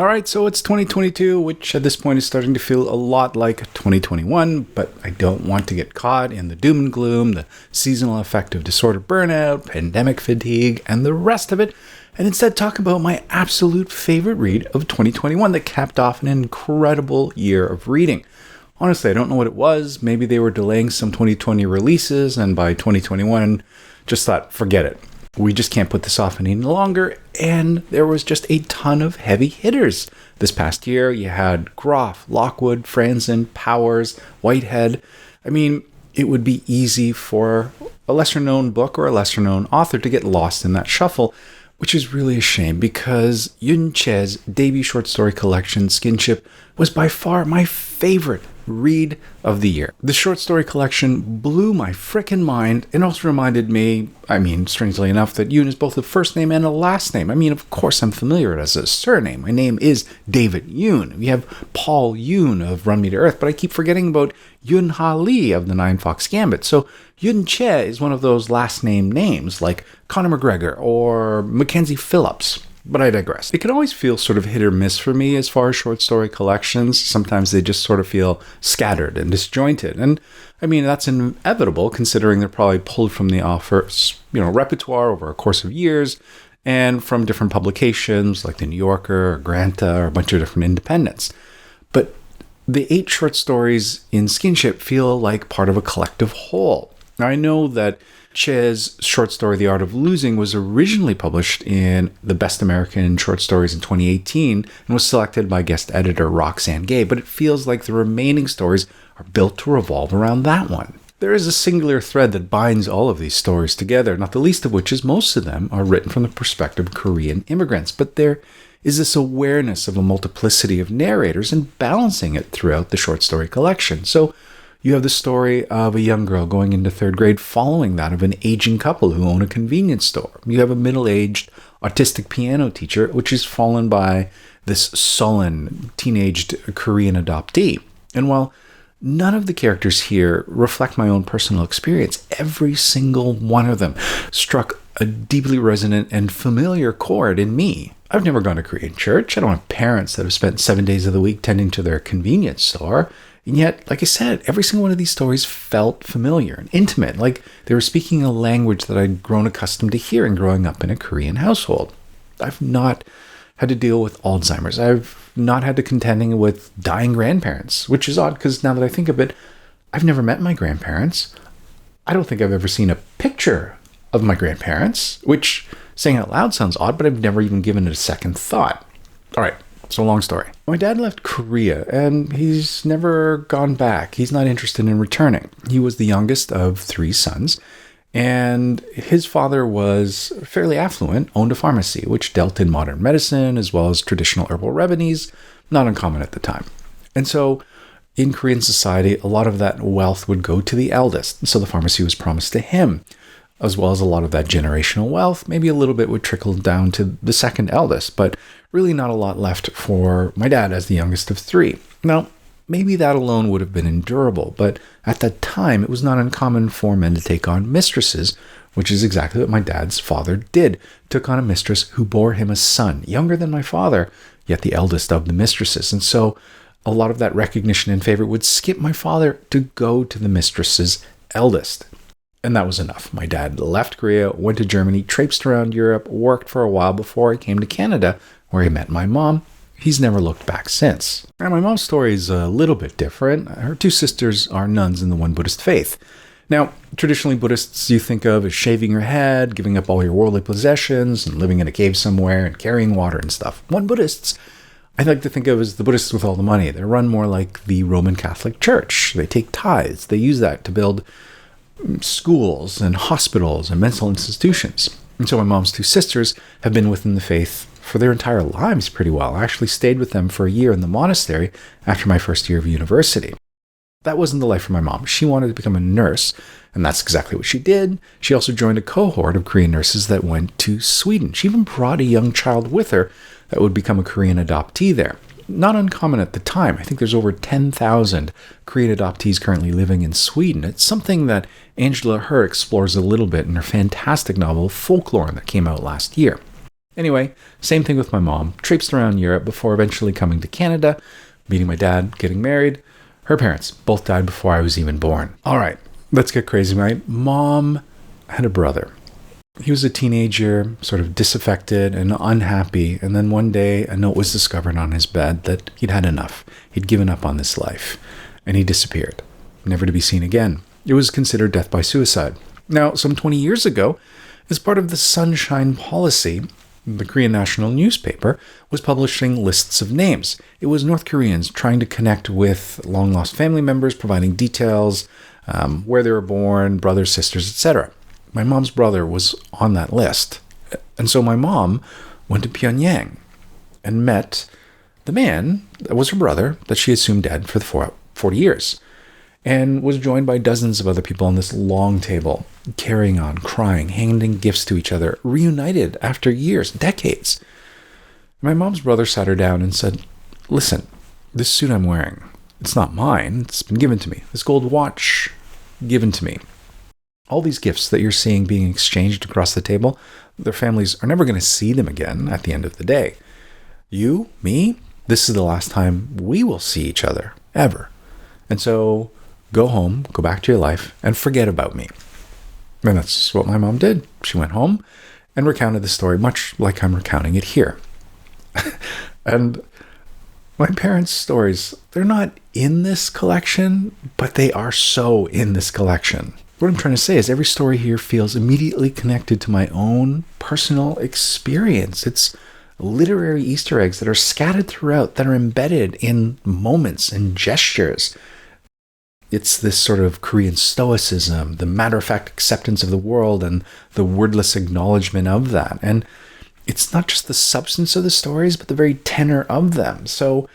All right, so it's 2022, which at this point is starting to feel a lot like 2021, but I don't want to get caught in the doom and gloom, the seasonal affective disorder burnout, pandemic fatigue, and the rest of it, and instead talk about my absolute favorite read of 2021 that capped off an incredible year of reading. Honestly, I don't know what it was. Maybe they were delaying some 2020 releases, and by 2021, just thought, forget it. We just can't put this off any longer, and there was just a ton of heavy hitters. This past year, you had Groff, Lockwood, Franzen, Powers, Whitehead. I mean, it would be easy for a lesser-known book or a lesser-known author to get lost in that shuffle, which is really a shame because Yoon Choi's debut short story collection, Skinship, was by far my favorite read of the year. The short story collection blew my frickin' mind and also reminded me, strangely enough, that Yoon is both a first name and a last name. Of course I'm familiar as a surname. My name is David Yoon. We have Paul Yoon of Run Me to Earth, but I keep forgetting about Yoon Ha Lee of the Nine Fox Gambit. So Yoon Choi is one of those last name names like Conor McGregor or Mackenzie Phillips. But I digress. It can always feel sort of hit or miss for me as far as short story collections. Sometimes they just sort of feel scattered and disjointed. And that's inevitable considering they're probably pulled from the author's, repertoire over a course of years and from different publications like The New Yorker or Granta or a bunch of different independents. But the 8 short stories in Skinship feel like part of a collective whole. Now, I know that Choi's short story, The Art of Losing, was originally published in the Best American Short Stories in 2018 and was selected by guest editor Roxane Gay, but it feels like the remaining stories are built to revolve around that one. There is a singular thread that binds all of these stories together, not the least of which is most of them are written from the perspective of Korean immigrants, but there is this awareness of a multiplicity of narrators and balancing it throughout the short story collection. So you have the story of a young girl going into 3rd grade following that of an aging couple who own a convenience store. You have a middle-aged autistic piano teacher, which is fallen by this sullen, teenaged Korean adoptee. And while none of the characters here reflect my own personal experience, every single one of them struck a deeply resonant and familiar chord in me. I've never gone to Korean church. I don't have parents that have spent 7 days of the week tending to their convenience store. And yet, like I said, every single one of these stories felt familiar and intimate, like they were speaking a language that I'd grown accustomed to hearing growing up in a Korean household. I've not had to deal with Alzheimer's. I've not had to contending with dying grandparents, which is odd because now that I think of it, I've never met my grandparents. I don't think I've ever seen a picture of my grandparents, which, saying it out loud, sounds odd, but I've never even given it a second thought. All right. So long story. My dad left Korea and he's never gone back. He's not interested in returning. He was the youngest of 3 sons and his father was fairly affluent, owned a pharmacy, which dealt in modern medicine as well as traditional herbal remedies, not uncommon at the time. And so in Korean society, a lot of that wealth would go to the eldest. So the pharmacy was promised to him, as well as a lot of that generational wealth. Maybe a little bit would trickle down to the second eldest, but really not a lot left for my dad as the youngest of 3. Now, maybe that alone would have been endurable, but at that time, it was not uncommon for men to take on mistresses, which is exactly what my dad's father did. Took on a mistress who bore him a son, younger than my father, yet the eldest of the mistresses. And so a lot of that recognition and favor would skip my father to go to the mistress's eldest. And that was enough. My dad left Korea, went to Germany, traipsed around Europe, worked for a while before he came to Canada, where he met my mom. He's never looked back since. And my mom's story is a little bit different. Her 2 sisters are nuns in the one Buddhist faith. Now, traditionally Buddhists you think of as shaving your head, giving up all your worldly possessions, and living in a cave somewhere and carrying water and stuff. One Buddhists I like to think of as the Buddhists with all the money. They run more like the Roman Catholic Church. They take tithes. They use that to build schools and hospitals and mental institutions. And so my mom's 2 sisters have been within the faith for their entire lives pretty well. I actually stayed with them for a year in the monastery after my first year of university. That wasn't the life for my mom. She wanted to become a nurse, and that's exactly what she did. She also joined a cohort of Korean nurses that went to Sweden. She even brought a young child with her that would become a Korean adoptee there. Not uncommon at the time. I think there's over 10,000 Korean adoptees currently living in Sweden. It's something that Angela Herr explores a little bit in her fantastic novel Folklore that came out last year. Anyway, same thing with my mom. Traipsed around Europe before eventually coming to Canada, meeting my dad, getting married. Her parents both died before I was even born. All right, let's get crazy. My mom had a brother. He was a teenager, sort of disaffected and unhappy. And then one day, a note was discovered on his bed that he'd had enough. He'd given up on this life. And he disappeared, never to be seen again. It was considered death by suicide. Now, some 20 years ago, as part of the Sunshine Policy, the Korean national newspaper was publishing lists of names. It was North Koreans trying to connect with long-lost family members, providing details, where they were born, brothers, sisters, etc. My mom's brother was on that list. And so my mom went to Pyongyang and met the man that was her brother that she assumed dead for the 40 years, and was joined by dozens of other people on this long table, carrying on, crying, handing gifts to each other, reunited after years, decades. My mom's brother sat her down and said, "Listen, this suit I'm wearing, it's not mine. It's been given to me. This gold watch, given to me. All these gifts that you're seeing being exchanged across the table, their families are never going to see them again at the end of the day. You, me, this is the last time we will see each other, ever. And so go home, go back to your life, and forget about me." And that's what my mom did. She went home and recounted the story much like I'm recounting it here. And my parents' stories, they're not in this collection, but they are so in this collection. What I'm trying to say is every story here feels immediately connected to my own personal experience. It's literary Easter eggs that are scattered throughout, that are embedded in moments and gestures. It's this sort of Korean stoicism, the matter-of-fact acceptance of the world and the wordless acknowledgement of that. And it's not just the substance of the stories, but the very tenor of them. So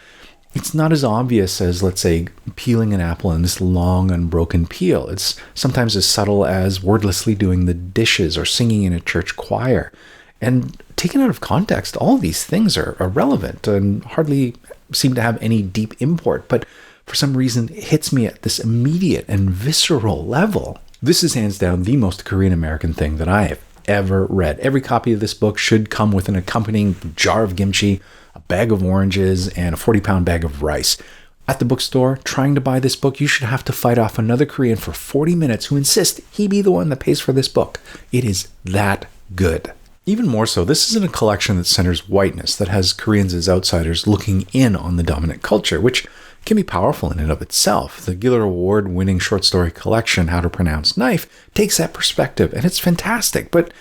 it's not as obvious as, let's say, peeling an apple in this long, unbroken peel. It's sometimes as subtle as wordlessly doing the dishes or singing in a church choir. And taken out of context, all of these things are irrelevant and hardly seem to have any deep import. But for some reason, it hits me at this immediate and visceral level. This is hands down the most Korean-American thing that I have ever read. Every copy of this book should come with an accompanying jar of kimchi, a bag of oranges, and a 40-pound bag of rice. At the bookstore, trying to buy this book, you should have to fight off another Korean for 40 minutes who insists he be the one that pays for this book. It is that good. Even more so, this isn't a collection that centers whiteness, that has Koreans as outsiders looking in on the dominant culture, which can be powerful in and of itself. The Giller Award-winning short story collection, How to Pronounce Knife, takes that perspective, and it's fantastic. But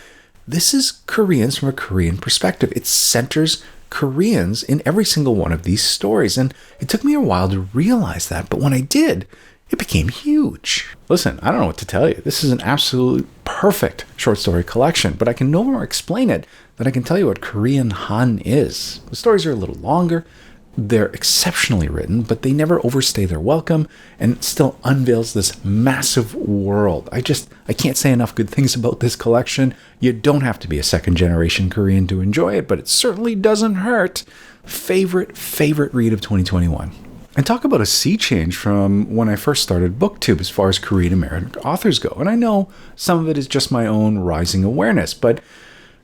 this is Koreans from a Korean perspective. It centers Koreans in every single one of these stories, and it took me a while to realize that, but when I did, it became huge. Listen, I don't know what to tell you. This is an absolute perfect short story collection, but I can no more explain it than I can tell you what Korean Han is. The stories are a little longer. They're exceptionally written, but they never overstay their welcome, and it still unveils this massive world. I can't say enough good things about this collection. You don't have to be a second-generation Korean to enjoy it, but it certainly doesn't hurt. Favorite read of 2021. And talk about a sea change from when I first started BookTube as far as Korean-American authors go. And I know some of it is just my own rising awareness, but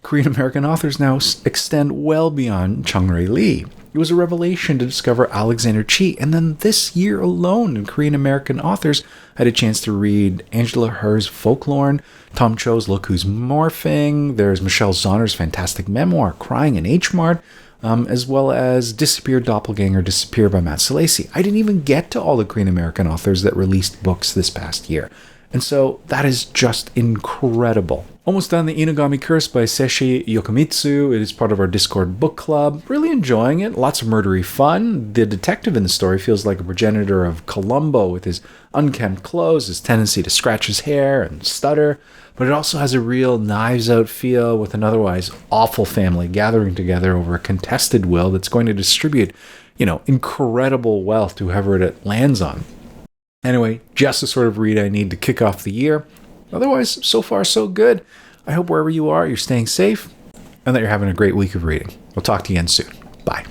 Korean-American authors now extend well beyond Chung-Rae Lee. It was a revelation to discover Alexander Chee, and then this year alone, Korean-American authors had a chance to read Angela Herr's Folklore, Tom Cho's Look Who's Morphing, there's Michelle Zauner's fantastic memoir, Crying in H Mart, as well as Disappeared Doppelganger, Disappear by Matt Salesi. I didn't even get to all the Korean-American authors that released books this past year. And so that is just incredible. Almost done The Inugami Curse by Seishi Yokomitsu. It is part of our Discord book club. Really enjoying it. Lots of murdery fun. The detective in the story feels like a progenitor of Columbo with his unkempt clothes, his tendency to scratch his hair and stutter. But it also has a real Knives Out feel with an otherwise awful family gathering together over a contested will that's going to distribute, incredible wealth to whoever it lands on. Anyway, just the sort of read I need to kick off the year. Otherwise, so far, so good. I hope wherever you are, you're staying safe and that you're having a great week of reading. We'll talk to you again soon. Bye.